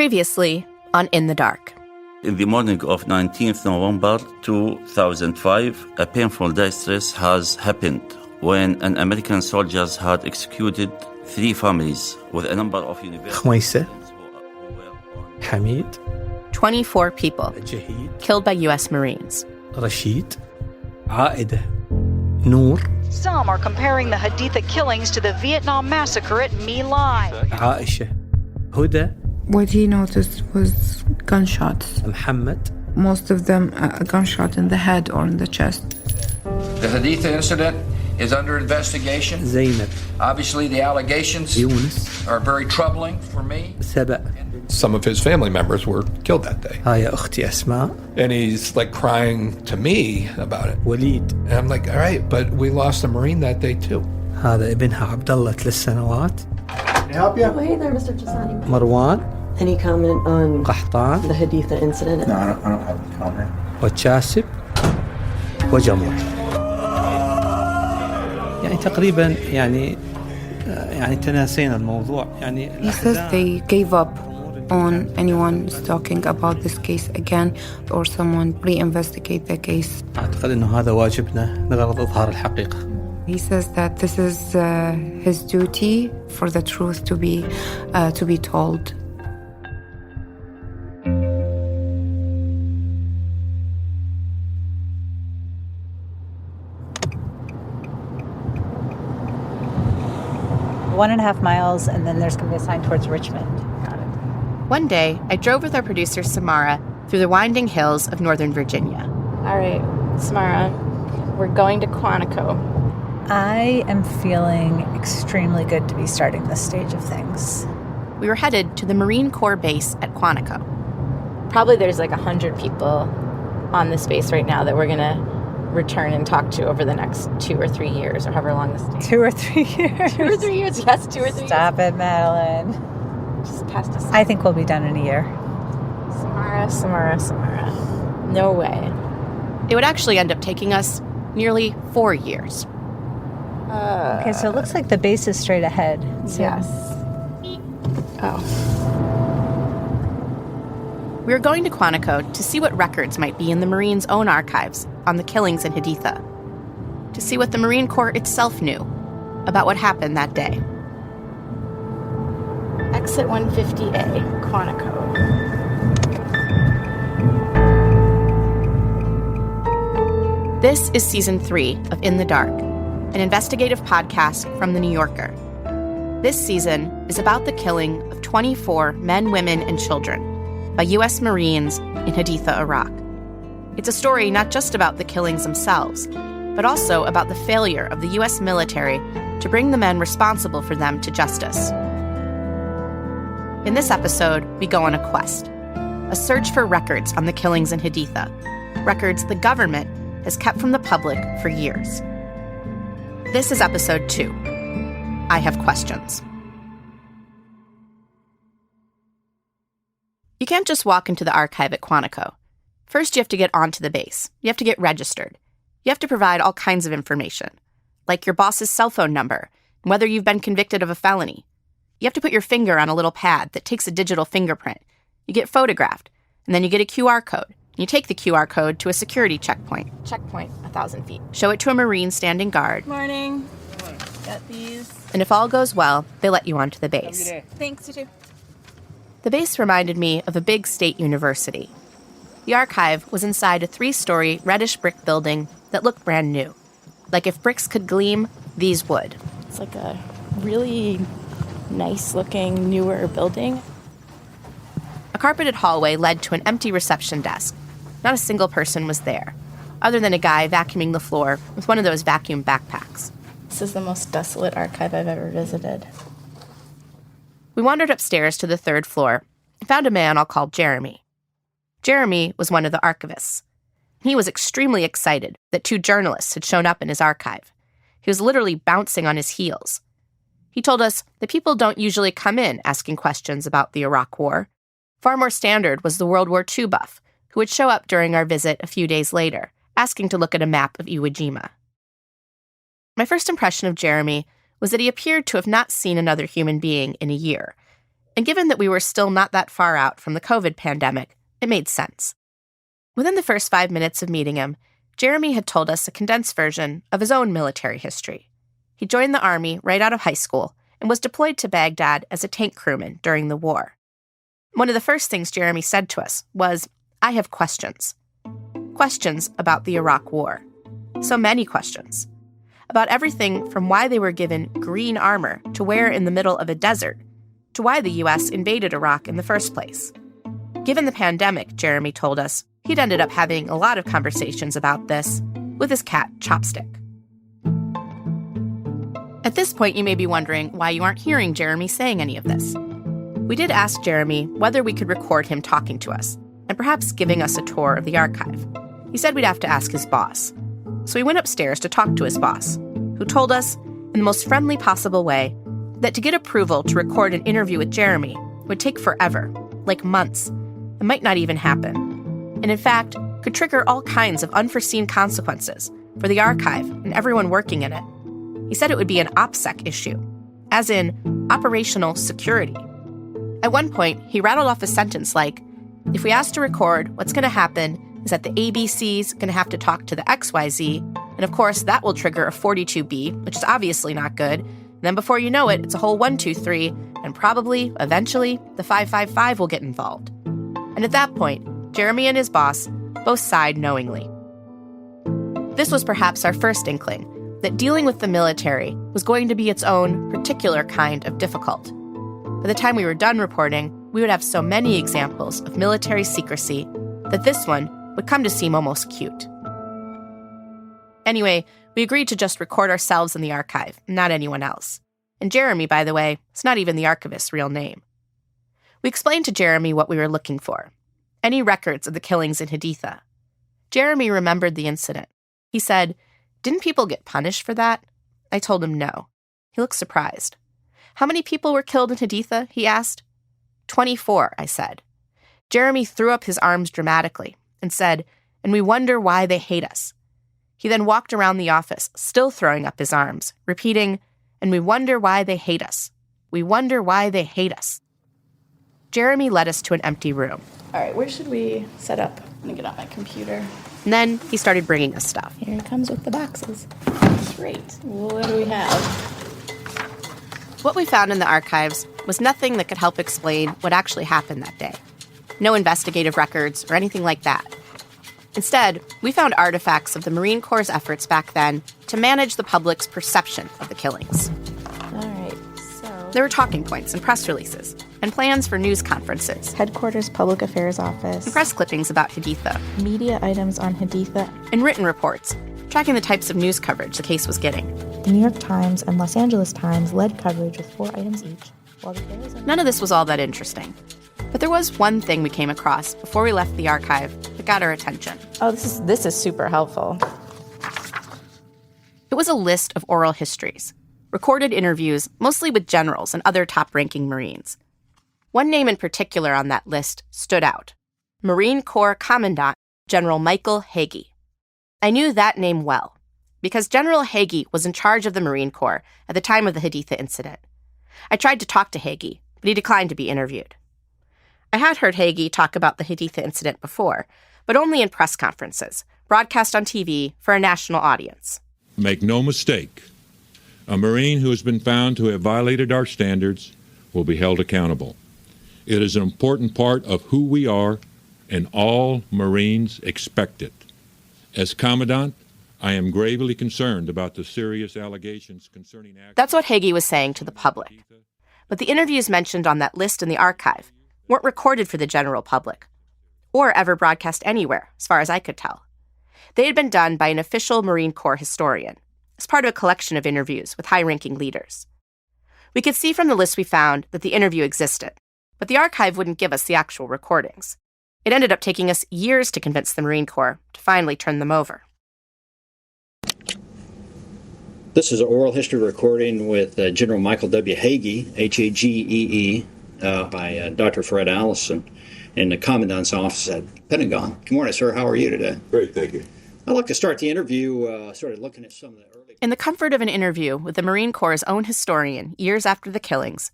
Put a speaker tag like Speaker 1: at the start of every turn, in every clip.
Speaker 1: Previously on In the Dark.
Speaker 2: In the morning of 19th November 2005, a painful distress has happened when an American soldiers had executed 3 families with a number of
Speaker 3: خويسة حميد
Speaker 1: 24 people
Speaker 3: جهيد
Speaker 1: killed by U.S. Marines.
Speaker 3: رشيد عائدة نور
Speaker 4: Some are comparing the Haditha killings to the Vietnam massacre at My Lai.
Speaker 3: عائشة هدى
Speaker 5: What he noticed was gunshots.
Speaker 3: محمد.
Speaker 5: Most of them a gunshot in the head or in the chest.
Speaker 6: The Haditha incident is under investigation.
Speaker 3: زينب.
Speaker 6: Obviously, the allegations
Speaker 3: يونس.
Speaker 6: are very troubling for me.
Speaker 3: سبأ.
Speaker 7: Some of his family members were killed that day.
Speaker 3: هاي أختي أسماء.
Speaker 7: And he's like crying to me about it.
Speaker 3: وليد.
Speaker 7: And I'm like, all right, but we lost a Marine that day too.
Speaker 3: هذا ابنها عبد الله 3 سنوات.
Speaker 8: Can I help you?
Speaker 9: Oh, hey there, Mr. Jasani.
Speaker 3: مروان.
Speaker 9: Any comment on
Speaker 3: قحطان.
Speaker 9: the Haditha incident?
Speaker 8: No, I don't have any comment.
Speaker 3: وتشاسب وجمر. يعني تقريبا يعني تناسينا الموضوع يعني.
Speaker 5: He says they gave up on anyone talking about this case again or someone reinvestigate the case.
Speaker 3: أعتقد إنه هذا واجبنا لغرض إظهار الحقيقة.
Speaker 5: He says that this is his duty for the truth to be told.
Speaker 10: One and a half miles, and then there's going to be a sign towards Richmond. Got it.
Speaker 1: One day, I drove with our producer Samara through the winding hills of Northern Virginia.
Speaker 11: All right, Samara, we're going to Quantico.
Speaker 10: I am feeling extremely good to be starting this stage of things.
Speaker 1: We were headed to the Marine Corps base at Quantico.
Speaker 11: Probably there's like 100 people on this base right now that we're going to return and talk to over the next 2 or 3 years, or however long this takes.
Speaker 10: 2 or 3 years.
Speaker 11: 2 or 3 years, yes, 2 or 3 years.
Speaker 10: Stop it, Madeline.
Speaker 11: Just past us.
Speaker 10: I think we'll be done in a year.
Speaker 11: Samara. No way.
Speaker 1: It would actually end up taking us nearly 4 years.
Speaker 10: Okay, so it looks like the base is straight ahead. So
Speaker 11: Yes. Oh.
Speaker 1: We were going to Quantico to see what records might be in the Marines' own archives on the killings in Haditha, to see what the Marine Corps itself knew about what happened that day.
Speaker 11: Exit 150A, Quantico.
Speaker 1: This is Season 3 of In the Dark, an investigative podcast from The New Yorker. This season is about the killing of 24 men, women, and children by U.S. Marines in Haditha, Iraq. It's a story not just about the killings themselves, but also about the failure of the U.S. military to bring the men responsible for them to justice. In this episode, we go on a quest, a search for records on the killings in Haditha, records the government has kept from the public for years. This is episode 2. I Have Questions. You can't just walk into the archive at Quantico. First, you have to get onto the base. You have to get registered. You have to provide all kinds of information, like your boss's cell phone number and whether you've been convicted of a felony. You have to put your finger on a little pad that takes a digital fingerprint. You get photographed, and then you get a QR code. You take the QR code to a security checkpoint.
Speaker 11: Checkpoint, 1,000 feet.
Speaker 1: Show it to a Marine standing guard.
Speaker 11: Morning. Got these.
Speaker 1: And if all goes well, they let you onto the base.
Speaker 11: Thanks, you too.
Speaker 1: The base reminded me of a big state university. The archive was inside a 3-story reddish brick building that looked brand new. Like if bricks could gleam, these would.
Speaker 11: It's like a really nice-looking, newer building.
Speaker 1: A carpeted hallway led to an empty reception desk. Not a single person was there, other than a guy vacuuming the floor with one of those vacuum backpacks.
Speaker 11: This is the most desolate archive I've ever visited.
Speaker 1: We wandered upstairs to the 3rd floor and found a man I'll call Jeremy. Jeremy was one of the archivists. He was extremely excited that 2 journalists had shown up in his archive. He was literally bouncing on his heels. He told us that people don't usually come in asking questions about the Iraq War. Far more standard was the World War II buff, who would show up during our visit a few days later, asking to look at a map of Iwo Jima. My first impression of Jeremy was that he appeared to have not seen another human being in a year. And given that we were still not that far out from the COVID pandemic, it made sense. Within the first 5 minutes of meeting him, Jeremy had told us a condensed version of his own military history. He joined the Army right out of high school and was deployed to Baghdad as a tank crewman during the war. One of the first things Jeremy said to us was, "I have questions." Questions about the Iraq War. So many questions. About everything from why they were given green armor to wear in the middle of a desert, to why the U.S. invaded Iraq in the first place. Given the pandemic, Jeremy told us, he'd ended up having a lot of conversations about this with his cat, Chopstick. At this point, you may be wondering why you aren't hearing Jeremy saying any of this. We did ask Jeremy whether we could record him talking to us, and perhaps giving us a tour of the archive. He said we'd have to ask his boss. So we went upstairs to talk to his boss, who told us, in the most friendly possible way, that to get approval to record an interview with Jeremy would take forever, like months, and might not even happen. And in fact, could trigger all kinds of unforeseen consequences for the archive and everyone working in it. He said it would be an OPSEC issue, as in operational security. At one point, he rattled off a sentence like, if we ask to record, what's going to happen is that the ABC's going to have to talk to the XYZ, and of course that will trigger a 42B, which is obviously not good. And then before you know it, it's a whole 1, 2, 3, and probably, eventually, the 555 will get involved. And at that point, Jeremy and his boss both sighed knowingly. This was perhaps our first inkling that dealing with the military was going to be its own particular kind of difficult. By the time we were done reporting, we would have so many examples of military secrecy that this one would come to seem almost cute. Anyway, we agreed to just record ourselves in the archive, not anyone else. And Jeremy, by the way, is not even the archivist's real name. We explained to Jeremy what we were looking for. Any records of the killings in Haditha. Jeremy remembered the incident. He said, "Didn't people get punished for that?" I told him no. He looked surprised. "How many people were killed in Haditha?" he asked. 24, I said. Jeremy threw up his arms dramatically and said, "And we wonder why they hate us." He then walked around the office, still throwing up his arms, repeating, "And we wonder why they hate us. We wonder why they hate us." Jeremy led us to an empty room.
Speaker 11: All right, where should we set up? I'm going to get on my computer.
Speaker 1: And then he started bringing us stuff.
Speaker 11: Here it comes with the boxes. Great. What do we have?
Speaker 1: What we found in the archives was nothing that could help explain what actually happened that day. No investigative records or anything like that. Instead, we found artifacts of the Marine Corps' efforts back then to manage the public's perception of the killings.
Speaker 11: All right, so...
Speaker 1: There were talking points and press releases, and plans for news conferences,
Speaker 11: Headquarters Public Affairs Office,
Speaker 1: and press clippings about Haditha,
Speaker 11: media items on Haditha,
Speaker 1: and written reports, tracking the types of news coverage the case was getting.
Speaker 11: The New York Times and Los Angeles Times led coverage with 4 items each.
Speaker 1: None of this was all that interesting. But there was one thing we came across before we left the archive that got our attention.
Speaker 11: Oh, this is super helpful.
Speaker 1: It was a list of oral histories, recorded interviews, mostly with generals and other top-ranking Marines. One name in particular on that list stood out: Marine Corps Commandant General Michael Hagee. I knew that name well, because General Hagee was in charge of the Marine Corps at the time of the Haditha incident. I tried to talk to Hagee, but he declined to be interviewed. I had heard Hagee talk about the Haditha incident before, but only in press conferences, broadcast on TV for a national audience.
Speaker 12: Make no mistake, a Marine who has been found to have violated our standards will be held accountable. It is an important part of who we are, and all Marines expect it. As Commandant, I am gravely concerned about the serious allegations concerning...
Speaker 1: That's what Hagee was saying to the public. But the interviews mentioned on that list in the archive weren't recorded for the general public, or ever broadcast anywhere, as far as I could tell. They had been done by an official Marine Corps historian, as part of a collection of interviews with high-ranking leaders. We could see from the list we found that the interview existed, but the archive wouldn't give us the actual recordings. It ended up taking us years to convince the Marine Corps to finally turn them over.
Speaker 13: This is an oral history recording with General Michael W. Hagee, Hagee, by Dr. Fred Allison in the Commandant's office at Pentagon. Good morning, sir. How are you today?
Speaker 14: Great, thank you.
Speaker 13: I'd like to start the interview sort of looking at some of the early...
Speaker 1: In the comfort of an interview with the Marine Corps' own historian years after the killings,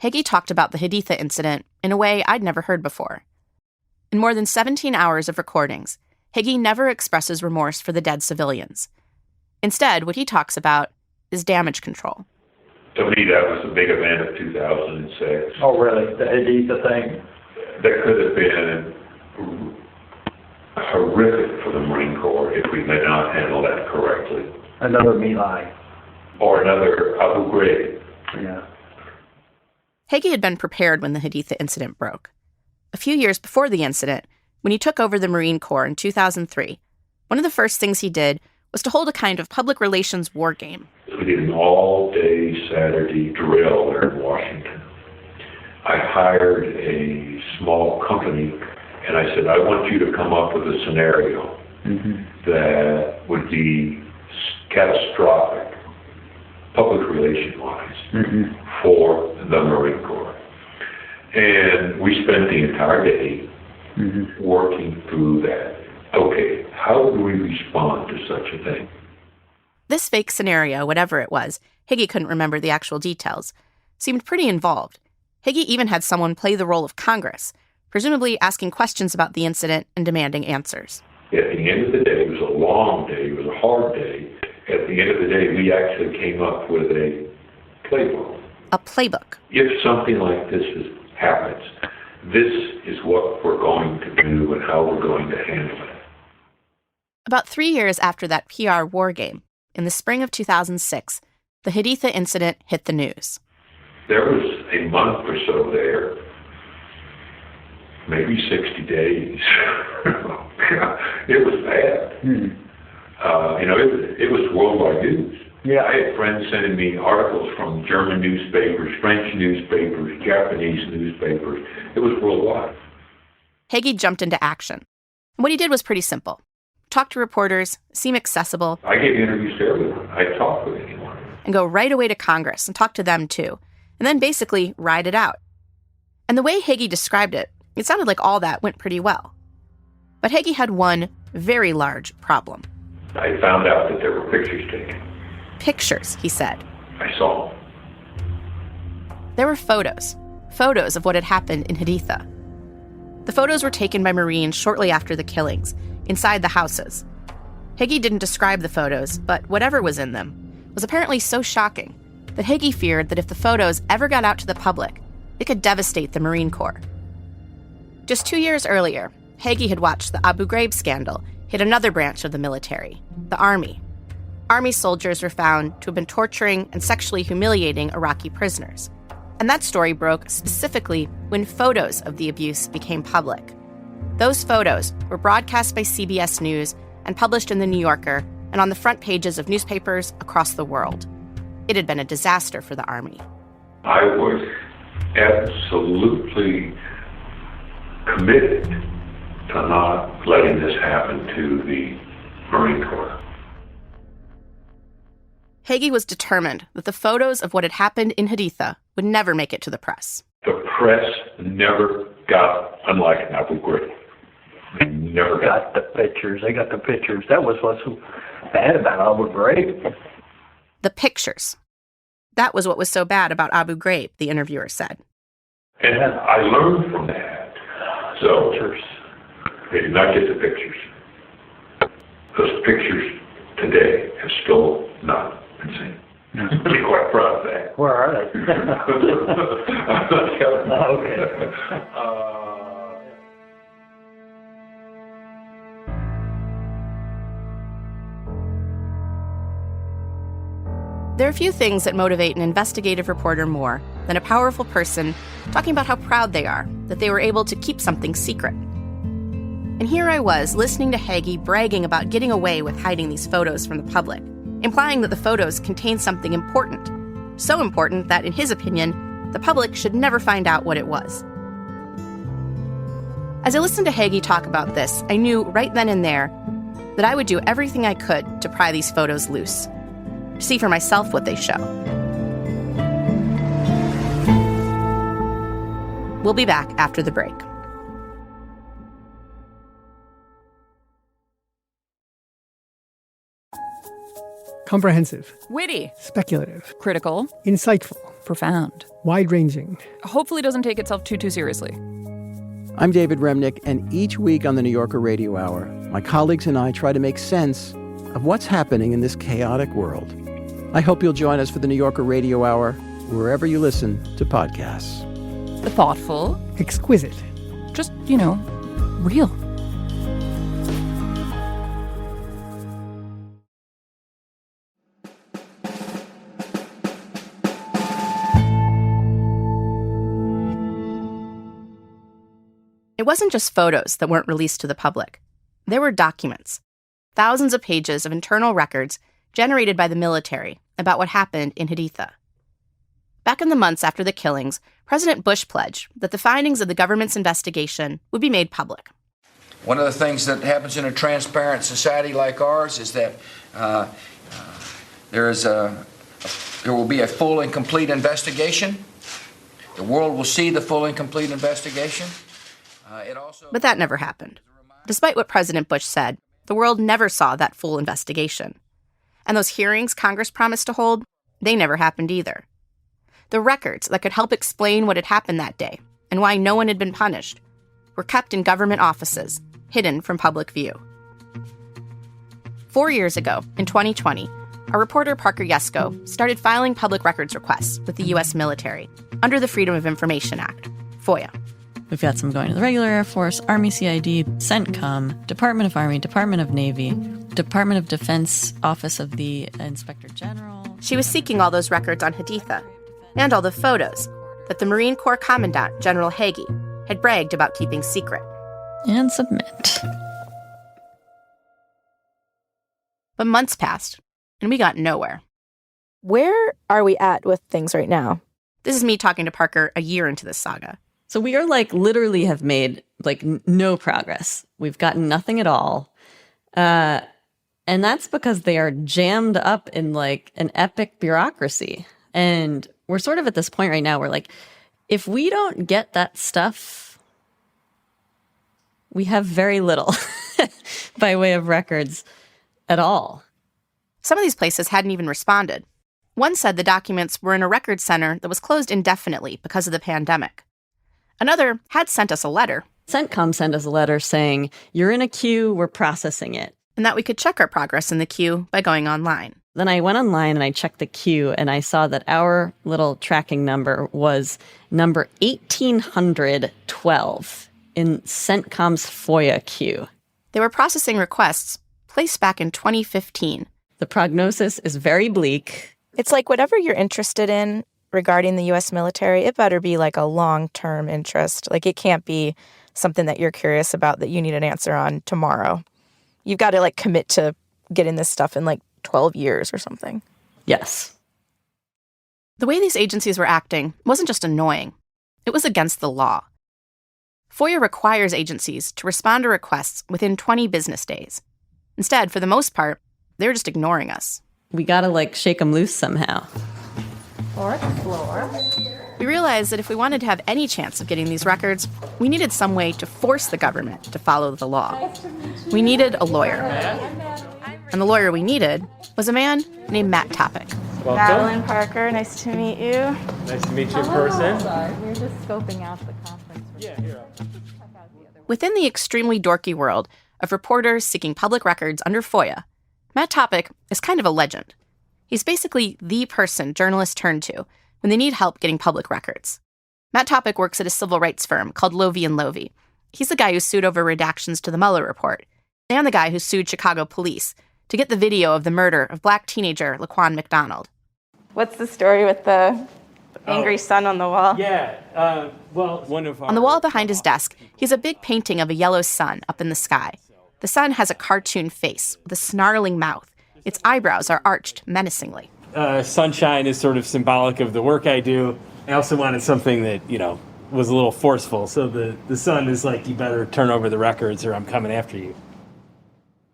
Speaker 1: Hagee talked about the Haditha incident in a way I'd never heard before. In more than 17 hours of recordings, Hagee never expresses remorse for the dead civilians. Instead, what he talks about is damage control.
Speaker 14: To me, that was the big event of 2006.
Speaker 8: Oh, really? The Haditha thing?
Speaker 14: That could have been horrific for the Marine Corps if we did not handle that correctly.
Speaker 8: Another My Lai.
Speaker 14: Or another Abu Ghraib.
Speaker 8: Yeah.
Speaker 1: Hagee had been prepared when the Haditha incident broke. A few years before the incident, when he took over the Marine Corps in 2003, one of the first things he did was to hold a kind of public relations war game.
Speaker 14: We did an all-day Saturday drill there in Washington. I hired a small company, and I said, I want you to come up with a scenario that would be catastrophic, public relation-wise, for the Marine Corps. And we spent the entire day working through that. Okay, how do we respond to such a thing?
Speaker 1: This fake scenario, whatever it was, Hagee couldn't remember the actual details, seemed pretty involved. Hagee even had someone play the role of Congress, presumably asking questions about the incident and demanding answers.
Speaker 14: At the end of the day, it was a long day, it was a hard day. At the end of the day, we actually came up with a playbook.
Speaker 1: A playbook.
Speaker 14: If something like this happens, this is what we're going to do and how we're going to handle it.
Speaker 1: About 3 years after that PR war game, in the spring of 2006, the Haditha incident hit the news.
Speaker 14: There was a month or so there, maybe 60 days. It was bad. It was worldwide news.
Speaker 8: Yeah.
Speaker 14: I had friends sending me articles from German newspapers, French newspapers, Japanese newspapers. It was worldwide.
Speaker 1: Hagee jumped into action. And what he did was pretty simple. Talk to reporters, seem accessible.
Speaker 14: I gave interviews to everyone. I talked with anyone.
Speaker 1: And go right away to Congress and talk to them too. And then basically ride it out. And the way Hagee described it, it sounded like all that went pretty well. But Hagee had one very large problem.
Speaker 14: I found out that there were pictures taken.
Speaker 1: Pictures, he said.
Speaker 14: I saw them.
Speaker 1: There were photos of what had happened in Haditha. The photos were taken by Marines shortly after the killings, inside the houses. Hagee didn't describe the photos, but whatever was in them was apparently so shocking that Hagee feared that if the photos ever got out to the public, it could devastate the Marine Corps. Just 2 years earlier, Hagee had watched the Abu Ghraib scandal hit another branch of the military, the Army. Army soldiers were found to have been torturing and sexually humiliating Iraqi prisoners. And that story broke specifically when photos of the abuse became public. Those photos were broadcast by CBS News and published in The New Yorker and on the front pages of newspapers across the world. It had been a disaster for the Army.
Speaker 14: I was absolutely committed to not letting this happen to the Marine Corps.
Speaker 1: Hagee was determined that the photos of what had happened in Haditha would never make it to the press.
Speaker 14: The press never got, unlike Abu Ghraib, they never got
Speaker 8: the pictures. They got the pictures. That was what's so bad about Abu Ghraib.
Speaker 1: The pictures. That was what was so bad about Abu Ghraib, the interviewer said.
Speaker 14: And I learned from that. So they did not get the pictures. Those pictures today have still not been seen. I'm quite proud of that.
Speaker 8: Where are they?
Speaker 14: I'm not telling you.
Speaker 8: Okay.
Speaker 1: There are few things that motivate an investigative reporter more than a powerful person talking about how proud they are that they were able to keep something secret. And here I was listening to Hagee bragging about getting away with hiding these photos from the public, implying that the photos contained something important. So important that, in his opinion, the public should never find out what it was. As I listened to Hagee talk about this, I knew right then and there that I would do everything I could to pry these photos loose, to see for myself what they show. We'll be back after the break.
Speaker 15: Comprehensive.
Speaker 16: Witty.
Speaker 15: Speculative.
Speaker 16: Critical.
Speaker 15: Insightful.
Speaker 16: Profound.
Speaker 15: Wide-ranging.
Speaker 16: Hopefully doesn't take itself too seriously.
Speaker 17: I'm David Remnick, and each week on the New Yorker Radio Hour, my colleagues and I try to make sense of what's happening in this chaotic world. I hope you'll join us for the New Yorker Radio Hour, wherever you listen to podcasts.
Speaker 16: Thoughtful.
Speaker 15: Exquisite.
Speaker 16: Just, real.
Speaker 1: It wasn't just photos that weren't released to the public. There were documents, thousands of pages of internal records generated by the military about what happened in Haditha. Back in the months after the killings, President Bush pledged that the findings of the government's investigation would be made public.
Speaker 6: One of the things that happens in a transparent society like ours is that there will be a full and complete investigation. The world will see the full and complete investigation.
Speaker 1: But that never happened. Despite what President Bush said, the world never saw that full investigation. And those hearings Congress promised to hold, they never happened either. The records that could help explain what had happened that day and why no one had been punished were kept in government offices, hidden from public view. 4 years ago, in 2020, our reporter Parker Yesko started filing public records requests with the U.S. military under the Freedom of Information Act, FOIA.
Speaker 18: We've got some going to the regular Air Force, Army CID, CENTCOM, Department of Army, Department of Navy, Department of Defense, Office of the Inspector General.
Speaker 1: She was seeking all those records on Haditha and all the photos that the Marine Corps Commandant, General Hagee, had bragged about keeping secret.
Speaker 18: And submit.
Speaker 1: But months passed, and we got nowhere.
Speaker 11: Where are we at with things right now?
Speaker 1: This is me talking to Parker a year into this saga.
Speaker 18: So we are literally have made no progress. We've gotten nothing at all. And that's because they are jammed up in an epic bureaucracy. And we're sort of at this point right now where if we don't get that stuff, we have very little by way of records at all.
Speaker 1: Some of these places hadn't even responded. One said the documents were in a record center that was closed indefinitely because of the pandemic. Another had sent us a letter.
Speaker 18: CENTCOM sent us a letter saying, you're in a queue, we're processing it.
Speaker 1: And that we could check our progress in the queue by going online.
Speaker 18: Then I went online and I checked the queue and I saw that our little tracking number was number 1812 in CENTCOM's FOIA queue.
Speaker 1: They were processing requests placed back in 2015.
Speaker 18: The prognosis is very bleak.
Speaker 11: It's whatever you're interested in regarding the U.S. military, it better be a long-term interest. It can't be something that you're curious about that you need an answer on tomorrow. You've got to commit to getting this stuff in 12 years or something.
Speaker 18: Yes.
Speaker 1: The way these agencies were acting wasn't just annoying. It was against the law. FOIA requires agencies to respond to requests within 20 business days. Instead, for the most part, they were just ignoring us.
Speaker 18: We got to shake them loose somehow.
Speaker 11: Fourth floor.
Speaker 1: We realized that if we wanted to have any chance of getting these records, we needed some way to force the government to follow the law. We needed a lawyer. And the lawyer we needed was a man named Matt Topic.
Speaker 19: Welcome.
Speaker 11: Madeline Parker, nice to meet you.
Speaker 19: Nice to meet you in person.
Speaker 11: We were just scoping out the conference.
Speaker 19: Yeah, here.
Speaker 1: Within the extremely dorky world of reporters seeking public records under FOIA, Matt Topic is kind of a legend. He's basically the person journalists turn to when they need help getting public records. Matt Topic works at a civil rights firm called Lovey & Lovey. He's the guy who sued over redactions to the Mueller report, and the guy who sued Chicago police to get the video of the murder of Black teenager Laquan McDonald.
Speaker 11: What's the story with the angry sun on the wall?
Speaker 19: Yeah, one of our...
Speaker 1: On the wall behind his desk, he has a big painting of a yellow sun up in the sky. The sun has a cartoon face with a snarling mouth. Its eyebrows are arched menacingly.
Speaker 19: Sunshine is sort of symbolic of the work I do. I also wanted something that, was a little forceful. So the sun is you better turn over the records or I'm coming after you.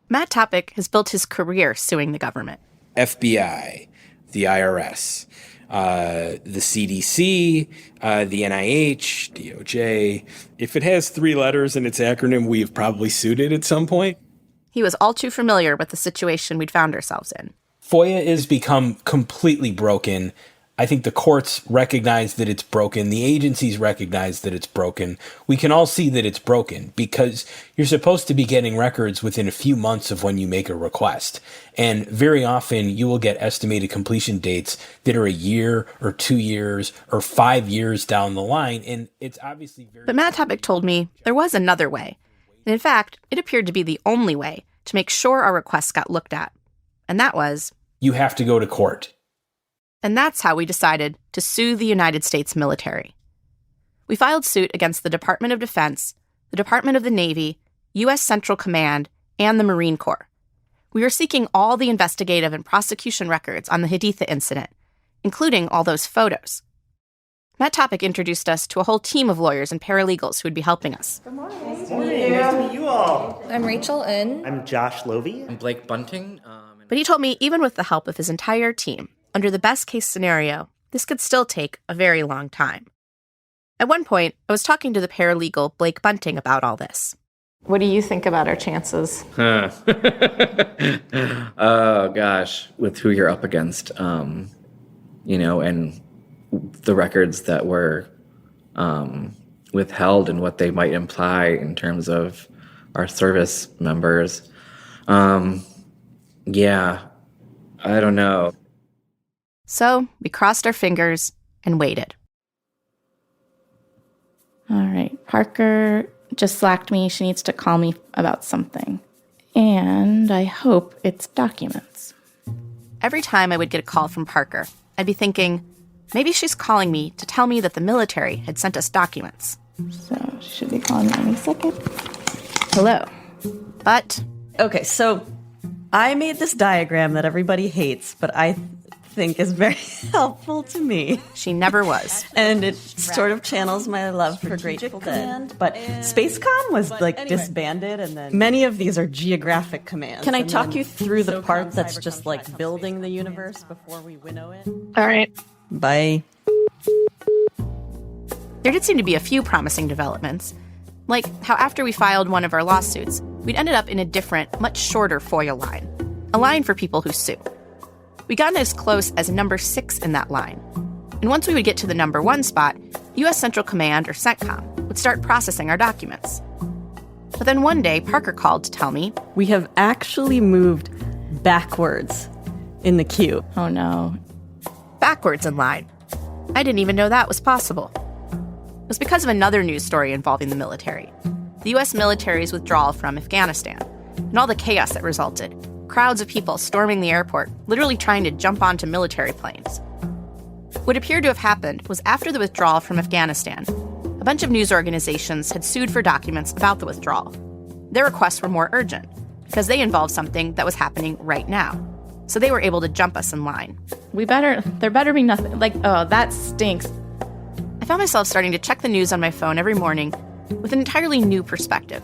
Speaker 1: Matt Topic has built his career suing the government.
Speaker 20: FBI, the IRS, the CDC, the NIH, DOJ. If it has 3 letters in its acronym, we have probably sued it at some point.
Speaker 1: He was all too familiar with the situation we'd found ourselves in.
Speaker 20: FOIA has become completely broken. I think the courts recognize that it's broken. The agencies recognize that it's broken. We can all see that it's broken because you're supposed to be getting records within a few months of when you make a request. And very often you will get estimated completion dates that are a year or 2 years or 5 years down the line. And it's obviously very...
Speaker 1: But Matt Topic told me there was another way. And in fact, it appeared to be the only way to make sure our requests got looked at. And that was...
Speaker 20: You have to go to court.
Speaker 1: And that's how we decided to sue the United States military. We filed suit against the Department of Defense, the Department of the Navy, U.S. Central Command, and the Marine Corps. We were seeking all the investigative and prosecution records on the Haditha incident, including all those photos. Matt Topic introduced us to a whole team of lawyers and paralegals who would be helping us.
Speaker 21: Good morning. Nice to meet you all.
Speaker 22: I'm Rachel In.
Speaker 21: I'm Josh Lovey. I'm Blake Bunting.
Speaker 1: But he told me even with the help of his entire team, under the best-case scenario, this could still take a very long time. At one point, I was talking to the paralegal Blake Bunting about all this.
Speaker 22: What do you think about our chances?
Speaker 23: Oh, gosh, with who you're up against, and the records that were withheld and what they might imply in terms of our service members. Yeah, I don't know.
Speaker 1: So we crossed our fingers and waited.
Speaker 24: All right, Parker just slacked me. She needs to call me about something. And I hope it's documents.
Speaker 1: Every time I would get a call from Parker, I'd be thinking, maybe she's calling me to tell me that the military had sent us documents.
Speaker 24: So she should be calling me any second. Hello.
Speaker 1: But...
Speaker 18: Okay, so I made this diagram that everybody hates, but I think is very helpful to me.
Speaker 1: She never was.
Speaker 18: And it sort of channels my love for Grateful Dead. But SpaceCom was disbanded, and then many of these are geographic commands. Can I talk you through the part that's just like building the universe before we winnow it?
Speaker 22: All right.
Speaker 18: Bye.
Speaker 1: There did seem to be a few promising developments, like how after we filed one of our lawsuits, we'd ended up in a different, much shorter FOIA line, a line for people who sue. We got as close as number 6 in that line. And once we would get to the number 1 spot, U.S. Central Command, or CENTCOM, would start processing our documents. But then one day, Parker called to tell me,
Speaker 18: we have actually moved backwards in the queue.
Speaker 24: Oh no.
Speaker 1: Backwards in line. I didn't even know that was possible. It was because of another news story involving the military. The U.S. military's withdrawal from Afghanistan, and all the chaos that resulted. Crowds of people storming the airport, literally trying to jump onto military planes. What appeared to have happened was after the withdrawal from Afghanistan, a bunch of news organizations had sued for documents about the withdrawal. Their requests were more urgent, because they involved something that was happening right now. So they were able to jump us in line.
Speaker 24: There better be nothing, oh, that stinks.
Speaker 1: I found myself starting to check the news on my phone every morning with an entirely new perspective,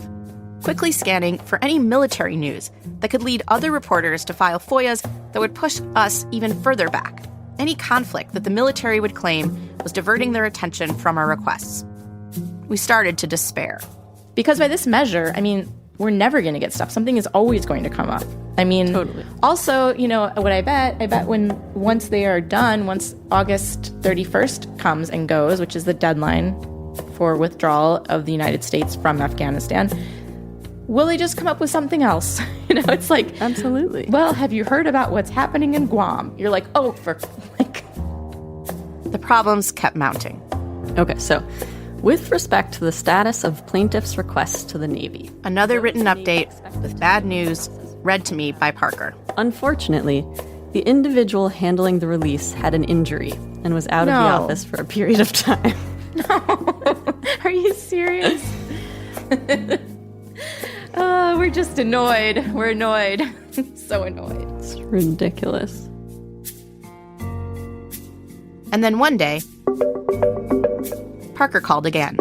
Speaker 1: quickly scanning for any military news that could lead other reporters to file FOIAs that would push us even further back. Any conflict that the military would claim was diverting their attention from our requests. We started to despair.
Speaker 24: Because by this measure, we're never going to get stuff. Something is always going to come up.
Speaker 18: Totally.
Speaker 24: Also, what I bet once they are done, once August 31st comes and goes, which is the deadline for withdrawal of the United States from Afghanistan, will they just come up with something else? It's like...
Speaker 18: Absolutely.
Speaker 24: Well, have you heard about what's happening in Guam? You're like, oh,
Speaker 1: The problems kept mounting.
Speaker 18: Okay, so with respect to the status of plaintiffs' requests to the Navy.
Speaker 1: Another written update with bad news read to me by Parker.
Speaker 18: Unfortunately, the individual handling the release had an injury and was out of the office for a period of time.
Speaker 24: No. Are you serious? We're just annoyed. We're annoyed. So annoyed.
Speaker 18: It's ridiculous.
Speaker 1: And then one day, Parker called again.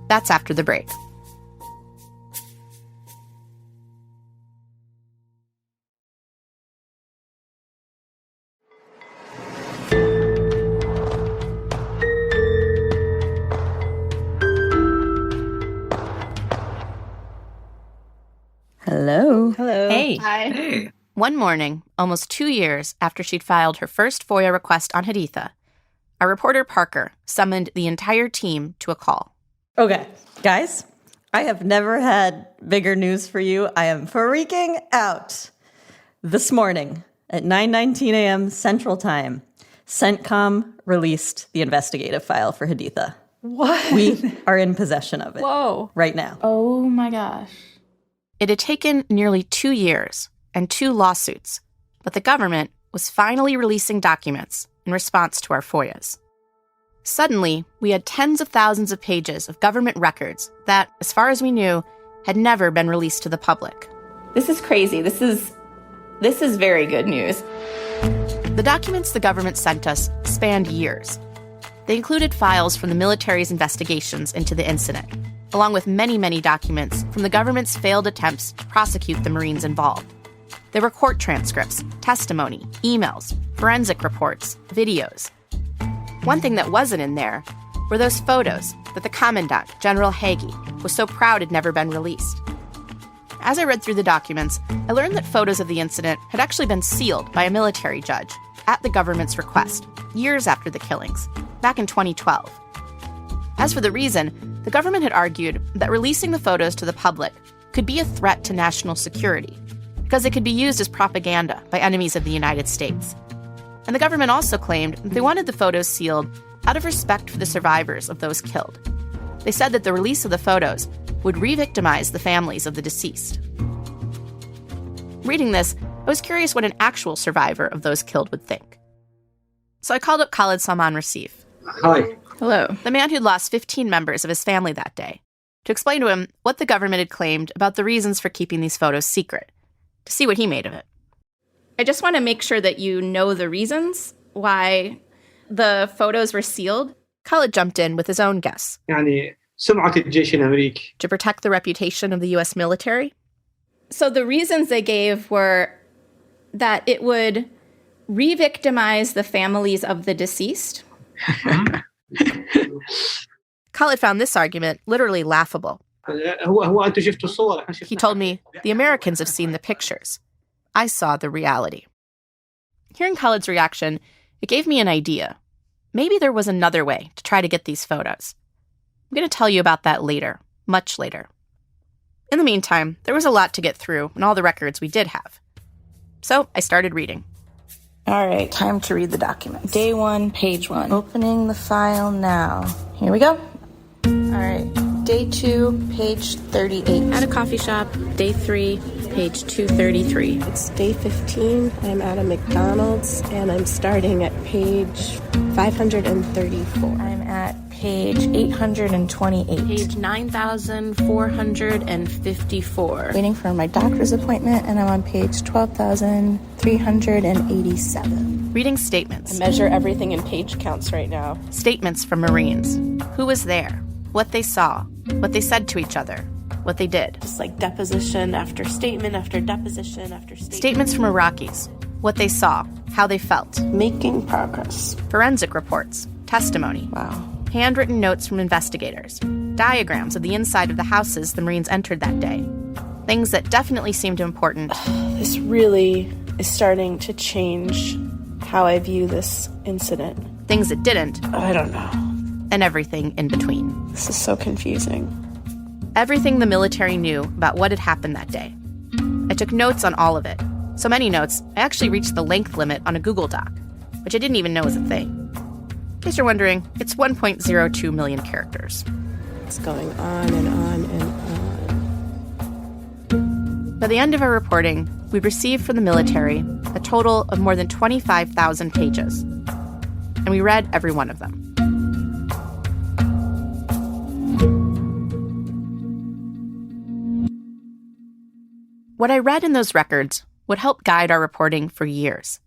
Speaker 1: That's after the break.
Speaker 18: Hello.
Speaker 24: Hello.
Speaker 1: Hey,
Speaker 24: Hi.
Speaker 23: Hey.
Speaker 1: One morning, almost 2 years after she'd filed her first FOIA request on Haditha, our reporter Parker summoned the entire team to a call.
Speaker 18: Okay, guys, I have never had bigger news for you. I am freaking out. This morning at 9:19 a.m. Central Time, CENTCOM released the investigative file for Haditha.
Speaker 22: What?
Speaker 18: We are in possession of it.
Speaker 22: Whoa.
Speaker 18: Right now.
Speaker 22: Oh my gosh.
Speaker 1: It had taken nearly 2 years and 2 lawsuits, but the government was finally releasing documents in response to our FOIAs. Suddenly, we had tens of thousands of pages of government records that, as far as we knew, had never been released to the public.
Speaker 24: This is crazy. This is very good news.
Speaker 1: The documents the government sent us spanned years. They included files from the military's investigations into the incident, along with many, many documents from the government's failed attempts to prosecute the Marines involved. There were court transcripts, testimony, emails, forensic reports, videos. One thing that wasn't in there were those photos that the Commandant, General Hagee, was so proud had never been released. As I read through the documents, I learned that photos of the incident had actually been sealed by a military judge at the government's request, years after the killings, back in 2012. As for the reason, the government had argued that releasing the photos to the public could be a threat to national security, because it could be used as propaganda by enemies of the United States. And the government also claimed that they wanted the photos sealed out of respect for the survivors of those killed. They said that the release of the photos would re-victimize the families of the deceased. Reading this, I was curious what an actual survivor of those killed would think. So I called up Khalid Salman Rasif.
Speaker 8: Hi.
Speaker 24: Hello.
Speaker 1: The man who'd lost 15 members of his family that day, to explain to him what the government had claimed about the reasons for keeping these photos secret, to see what he made of it.
Speaker 24: I just want to make sure that you know the reasons why the photos were sealed.
Speaker 1: Khalid jumped in with his own guess.
Speaker 2: يعني سمعة الجيش الأمريكي.
Speaker 1: To protect the reputation of the U.S. military?
Speaker 24: So the reasons they gave were that it would re-victimize the families of the deceased.
Speaker 1: Khalid found this argument literally laughable.
Speaker 2: هو أنتوا شفتوا الصور.
Speaker 1: He told me, the Americans have seen the pictures. I saw the reality. Hearing Khalid's reaction, it gave me an idea. Maybe there was another way to try to get these photos. I'm going to tell you about that later, much later. In the meantime, there was a lot to get through and all the records we did have. So I started reading.
Speaker 22: All right, time to read the document. Day 1, page 1. Opening the file now. Here we go. All right. Day 2, page 38.
Speaker 24: At a coffee shop. Day 3, page 233.
Speaker 4: It's day 15. I'm at a McDonald's, and I'm starting at page 534.
Speaker 22: I'm at page 828.
Speaker 24: Page 9,454.
Speaker 22: Waiting for my doctor's appointment, and I'm on page 12,387.
Speaker 1: Reading statements.
Speaker 4: I measure everything in page counts right now.
Speaker 1: Statements from Marines. Who was there? What they saw. What they said to each other. What they did.
Speaker 4: Just like deposition after statement after deposition after statement.
Speaker 1: Statements from Iraqis. What they saw. How they felt.
Speaker 4: Making progress.
Speaker 1: Forensic reports. Testimony.
Speaker 4: Wow.
Speaker 1: Handwritten notes from investigators. Diagrams of the inside of the houses the Marines entered that day. Things that definitely seemed important.
Speaker 4: This really is starting to change how I view this incident.
Speaker 1: Things that didn't.
Speaker 4: I don't know.
Speaker 1: And everything in between.
Speaker 4: This is so confusing.
Speaker 1: Everything the military knew about what had happened that day. I took notes on all of it. So many notes, I actually reached the length limit on a Google Doc, which I didn't even know was a thing. In case you're wondering, it's 1.02 million characters.
Speaker 4: It's going on and on and on.
Speaker 1: By the end of our reporting, we received from the military a total of more than 25,000 pages. And we read every one of them. What I read in those records would help guide our reporting for years.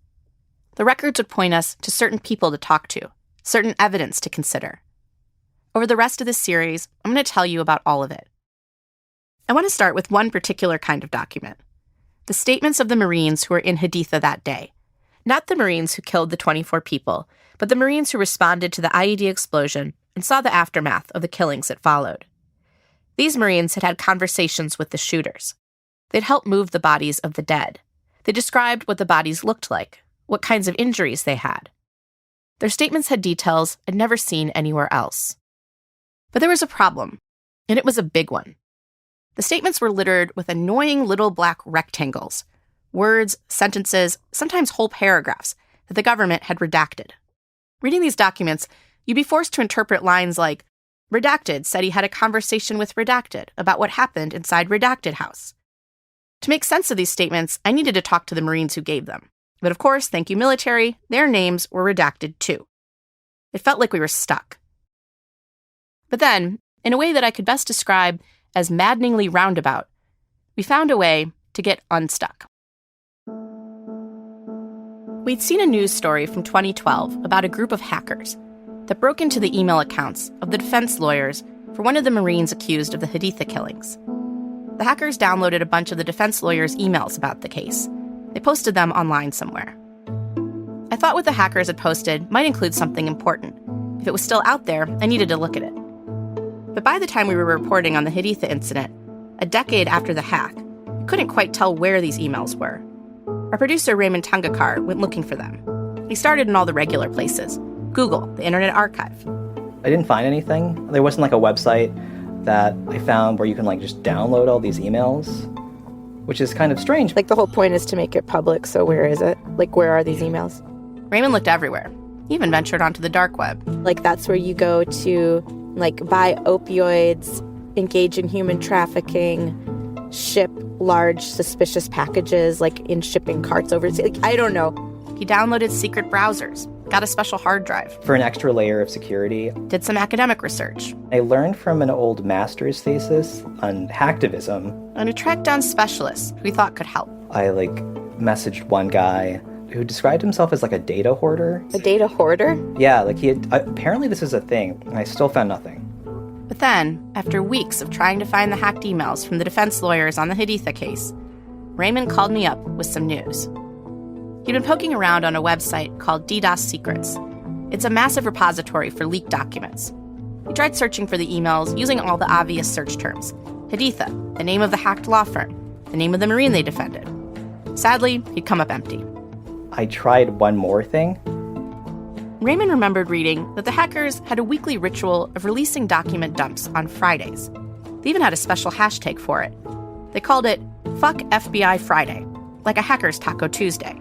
Speaker 1: The records would point us to certain people to talk to, certain evidence to consider. Over the rest of this series, I'm going to tell you about all of it. I want to start with one particular kind of document. The statements of the Marines who were in Haditha that day. Not the Marines who killed the 24 people, but the Marines who responded to the IED explosion and saw the aftermath of the killings that followed. These Marines had had conversations with the shooters. They'd helped move the bodies of the dead. They described what the bodies looked like, what kinds of injuries they had. Their statements had details I'd never seen anywhere else. But there was a problem, and it was a big one. The statements were littered with annoying little black rectangles, words, sentences, sometimes whole paragraphs that the government had redacted. Reading these documents, you'd be forced to interpret lines like, Redacted said he had a conversation with Redacted about what happened inside Redacted House. To make sense of these statements, I needed to talk to the Marines who gave them. But of course, thank you military, their names were redacted too. It felt like we were stuck. But then, in a way that I could best describe as maddeningly roundabout, we found a way to get unstuck. We'd seen a news story from 2012 about a group of hackers that broke into the email accounts of the defense lawyers for one of the Marines accused of the Haditha killings. The hackers downloaded a bunch of the defense lawyers' emails about the case. They posted them online somewhere. I thought what the hackers had posted might include something important. If it was still out there, I needed to look at it. But by the time we were reporting on the Haditha incident, a decade after the hack, we couldn't quite tell where these emails were. Our producer, Raymond Tungakar, went looking for them. He started in all the regular places. Google, the Internet Archive.
Speaker 21: I didn't find anything. There wasn't like a website that I found where you can like just download all these emails, which is kind of strange.
Speaker 24: Like the whole point is to make it public, so where is it? Like where are these emails?
Speaker 1: Raymond looked everywhere. He even ventured onto the dark web.
Speaker 24: Like that's where you go to like buy opioids, engage in human trafficking, ship large suspicious packages like in shipping carts overseas. Like, I don't know.
Speaker 1: He downloaded secret browsers, got a special hard drive.
Speaker 21: For an extra layer of security.
Speaker 1: Did some academic research.
Speaker 21: I learned from an old master's thesis on hacktivism.
Speaker 1: And he tracked down specialists who he thought could help.
Speaker 21: I messaged one guy who described himself as like a data hoarder.
Speaker 24: A data hoarder?
Speaker 21: Yeah, he had, apparently this is a thing, and I still found nothing.
Speaker 1: But then, after weeks of trying to find the hacked emails from the defense lawyers on the Haditha case, Raymond called me up with some news. He'd been poking around on a website called DDoS Secrets. It's a massive repository for leaked documents. He tried searching for the emails using all the obvious search terms. Haditha, the name of the hacked law firm, the name of the Marine they defended. Sadly, he'd come up empty.
Speaker 21: I tried one more thing.
Speaker 1: Raymond remembered reading that the hackers had a weekly ritual of releasing document dumps on Fridays. They even had a special hashtag for it. They called it Fuck FBI Friday, like a hacker's Taco Tuesday.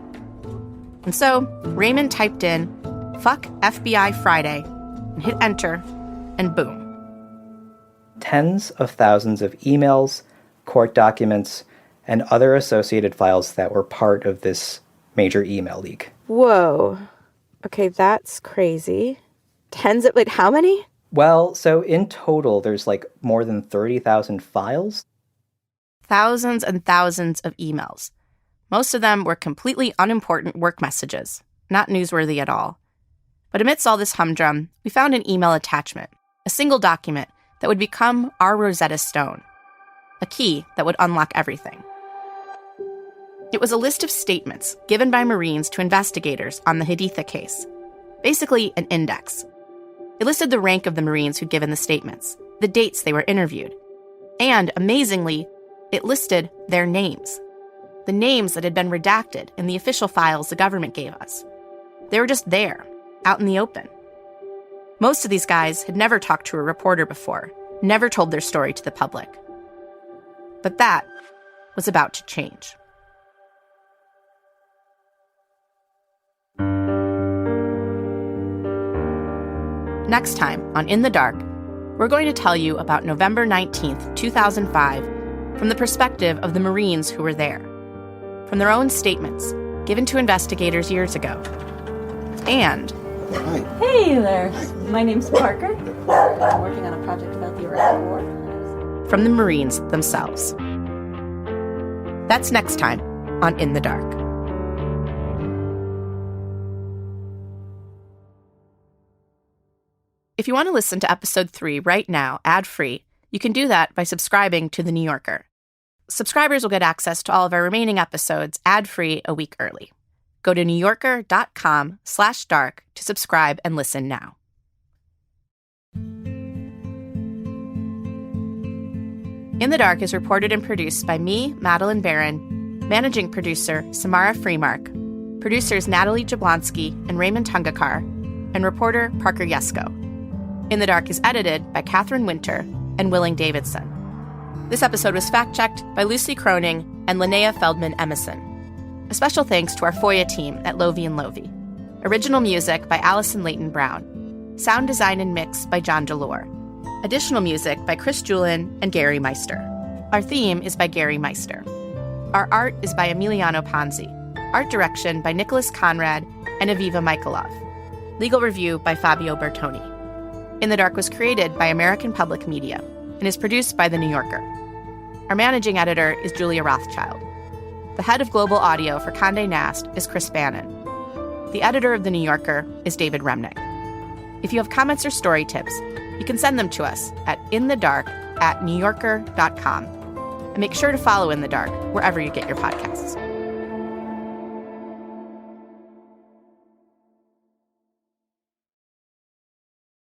Speaker 1: And so, Raymond typed in Fuck FBI Friday and hit enter, and boom.
Speaker 21: Tens of thousands of emails, court documents, and other associated files that were part of this major email leak.
Speaker 24: Whoa. Okay, that's crazy. Tens of, how many?
Speaker 21: Well, so in total, there's more than 30,000 files.
Speaker 1: Thousands and thousands of emails. Most of them were completely unimportant work messages, not newsworthy at all. But amidst all this humdrum, we found an email attachment, a single document that would become our Rosetta Stone, a key that would unlock everything. It was a list of statements given by Marines to investigators on the Haditha case, basically an index. It listed the rank of the Marines who'd given the statements, the dates they were interviewed, and, amazingly, it listed their names, the names that had been redacted in the official files the government gave us. They were just there, out in the open. Most of these guys had never talked to a reporter before, never told their story to the public. But that was about to change. Next time on In the Dark, we're going to tell you about November 19th, 2005, from the perspective of the Marines who were there, from their own statements given to investigators years ago. And...
Speaker 18: Hey there. My name's Parker. I'm working on a project about the Iraq War.
Speaker 1: From the Marines themselves. That's next time on In the Dark. If you want to listen to episode 3 right now, ad-free, you can do that by subscribing to The New Yorker. Subscribers will get access to all of our remaining episodes ad-free a week early. Go to newyorker.com/dark to subscribe and listen now. In the Dark is reported and produced by me, Madeline Barron, managing producer Samara Freemark, producers Natalie Jablonski and Raymond Tungakar, and reporter Parker Yesko. In the Dark is edited by Catherine Winter and Willing Davidson. This episode was fact-checked by Lucy Croning and Linnea Feldman-Emison. A special thanks to our FOIA team at Lovie & Lovie. Original music by Allison Leighton Brown. Sound design and mix by John Delore. Additional music by Chris Julin and Gary Meister. Our theme is by Gary Meister. Our art is by Emiliano Ponzi. Art direction by Nicholas Conrad and Aviva Michaelov. Legal review by Fabio Bertoni. In the Dark was created by American Public Media and is produced by The New Yorker. Our managing editor is Julia Rothschild. The head of global audio for Condé Nast is Chris Bannon. The editor of The New Yorker is David Remnick. If you have comments or story tips, you can send them to us at inthedark@newyorker.com. And make sure to follow In the Dark wherever you get your podcasts.